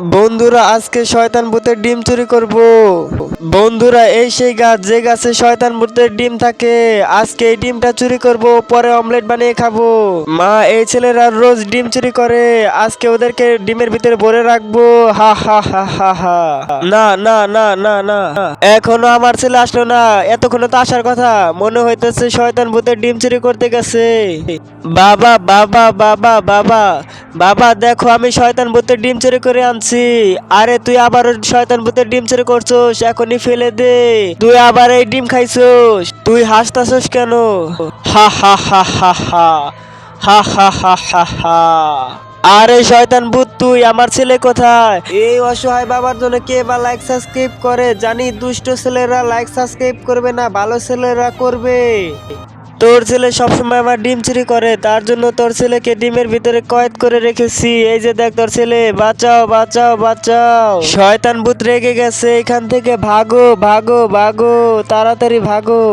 বন্ধুরা আজকে শয়তান ভূতের ডিম চুরি করব। বন্ধুরা এই সেই গাছ যে গাছে শয়তান ভূতের ডিম থাকে। আজকে এই ডিমটা চুরি করব, পরে অমলেট বানিয়ে খাবো। মা এই ছেলেরা রোজ ডিম চুরি করে, আজকে ওদেরকে ডিমের ভিতরে ভরে রাখবো। হা হা হা হা হা। না না না না না, এখনো আমার ছেলে আসলো না। এতক্ষণে তো আসার কথা, মনে হইতেছে শয়তান ভূতের ডিম চুরি করতে গেছে। বাবা বাবা বাবা বাবা বাবা, দেখো আমি শয়তান ভূতের ডিম চুরি করে আনছি। আরে তুই আবার শয়তান ভূতের ডিম চুরি করছোস, এখনই ফেলে দে। তুই আবার এই ডিম খাইছোস, তুই হাসতাছোস কেন? হা হা হা হা হা হা হা হা হা হা। আরে শয়তান ভূত, তুই আমার ছেলে কোথায়? এই অসহায় বাবার জন্য কে বা লাইক সাবস্ক্রাইব করে? জানি দুষ্ট ছেলেরা লাইক সাবস্ক্রাইব করবে না, ভালো ছেলেরা করবে। তোর ছেলে সবসময় আমার ডিম চুরি করে, তার জন্য তোর ছেলেকে ডিমের ভিতরে কয়েদ করে রেখেছি। এই যে দেখ তোর ছেলে, বাঁচাও বাঁচাও বাঁচাও। শয়তান ভূত রেগে গেছে, এখান থেকে ভাগো ভাগো ভাগো, তাড়াতাড়ি ভাগো।